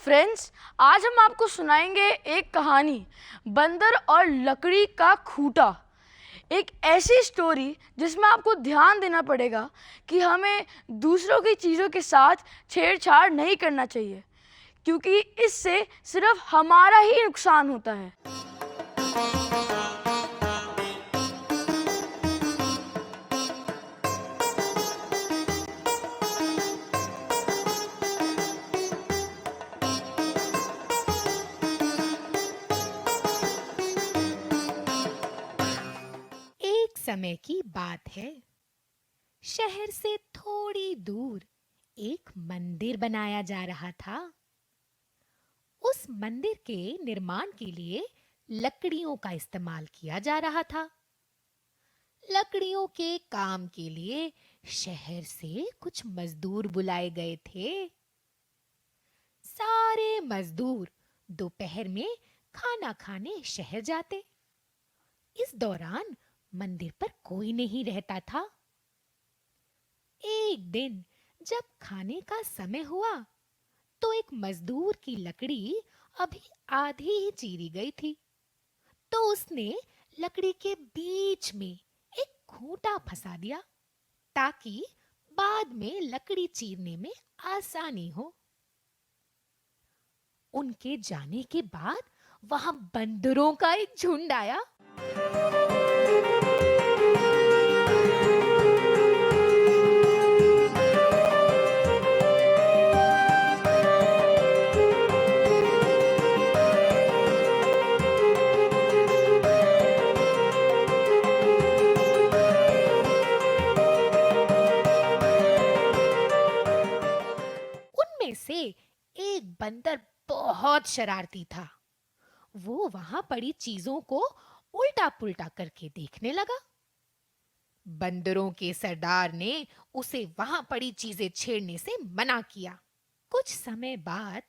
Friends, आज हम आपको सुनाएंगे एक कहानी, बंदर और लकड़ी का खूंटा। एक ऐसी स्टोरी जिसमें आपको ध्यान देना पड़ेगा कि हमें दूसरों की चीज़ों के साथ छेड़छाड़ नहीं करना चाहिए, क्योंकि इससे सिर्फ हमारा ही नुकसान होता है। एक समय की बात है। शहर से थोड़ी दूर एक मंदिर बनाया जा रहा था। उस मंदिर के निर्माण के लिए लकड़ियों का इस्तेमाल किया जा रहा था। लकड़ियों के काम के लिए शहर से कुछ मजदूर बुलाए गए थे। सारे मजदूर दोपहर में खाना खाने शहर जाते। इस दौरान मंदिर पर कोई नहीं रहता था। एक दिन जब खाने का समय हुआ तो एक मजदूर की लकड़ी अभी आधी ही चीरी गई थी। तो उसने लकड़ी के बीच में एक खूंटा फंसा दिया ताकि बाद में लकड़ी चीरने में आसानी हो। उनके जाने के बाद वहां बंदरों का एक झुंड आया। उनमें से एक बंदर बहुत शरारती था। वो वहां पड़ी चीजों को उल्टा पुल्टा करके देखने लगा। बंदरों के सरदार ने उसे वहां पड़ी चीजें छेड़ने से मना किया। कुछ समय बाद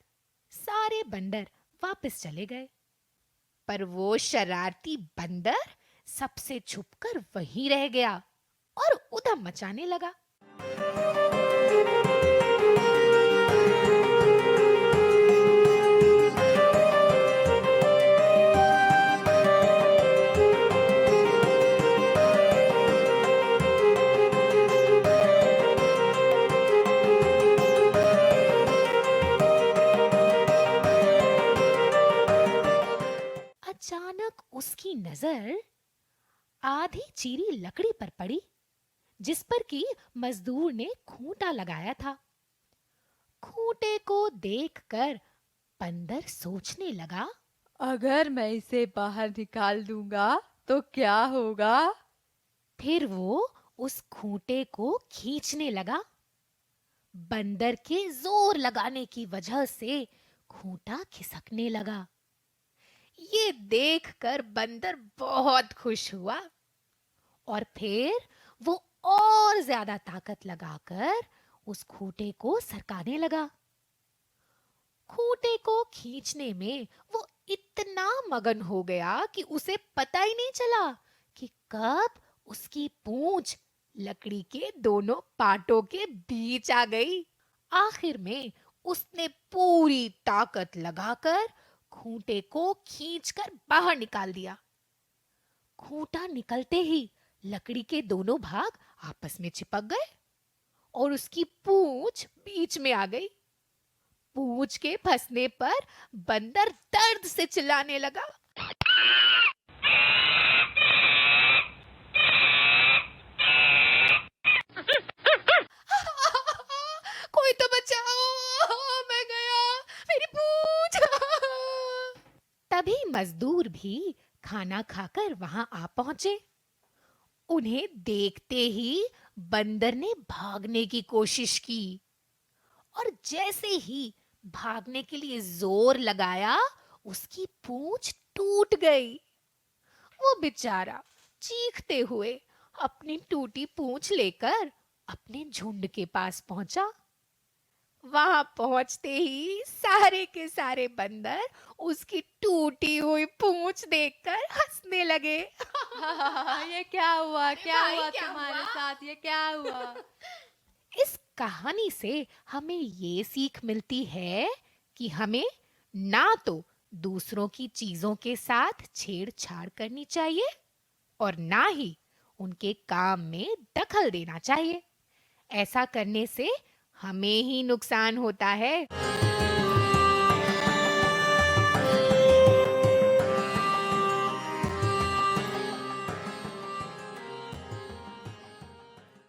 सारे बंदर वापस चले गए, पर वो शरारती बंदर सबसे छुपकर वहीं रह गया और उधम मचाने लगा। अचानक उसकी नजर आधी चीरी लकड़ी पर पड़ी जिस पर कि मजदूर ने खूंटा लगाया था। खूंटे को देखकर बंदर सोचने लगा। अगर मैं इसे बाहर निकाल दूंगा तो क्या होगा? फिर वो उस खूंटे को खींचने लगा। बंदर के जोर लगाने की वजह से खूंटा खिसकने लगा। ये देखकर बंदर बहुत खुश हुआ और फिर वो और ज्यादा ताकत लगाकर उस खूंटे को सरकाने लगा। खूंटे को खींचने में वो इतना मगन हो गया कि उसे पता ही नहीं चला कि कब उसकी पूंछ लकड़ी के दोनों पाटों के बीच आ गई। आखिर में उसने पूरी ताकत लगाकर खूंटे को खींचकर बाहर निकाल दिया। खूंटा निकलते ही लकड़ी के दोनों भाग आपस में चिपक गए और उसकी पूंछ बीच में आ गई। पूंछ के फंसने पर बंदर दर्द से चिल्लाने लगा। कोई तो बचाओ, मैं गया, मेरी पूंछ। तभी मजदूर भी खाना खाकर वहां आ पहुंचे। उन्हें देखते ही बंदर ने भागने की कोशिश की और जैसे ही भागने के लिए जोर लगाया उसकी पूंछ टूट गई। वो बेचारा चीखते हुए अपनी टूटी पूंछ लेकर अपने झुंड के पास पहुंचा। वहां पहुंचते ही सारे के सारे बंदर उसकी टूटी हुई पूंछ देखकर हंसने लगे। ये क्या हुआ? अरे क्या भाई हुआ क्या तुम्हारे हुआ? साथ? ये क्या हुआ? इस कहानी से हमें ये सीख मिलती है कि हमें ना तो दूसरों की चीजों के साथ छेड़छाड़ करनी चाहिए और ना ही उनके काम में दखल देना चाहिए। ऐसा करने से हमें ही नुकसान होता है।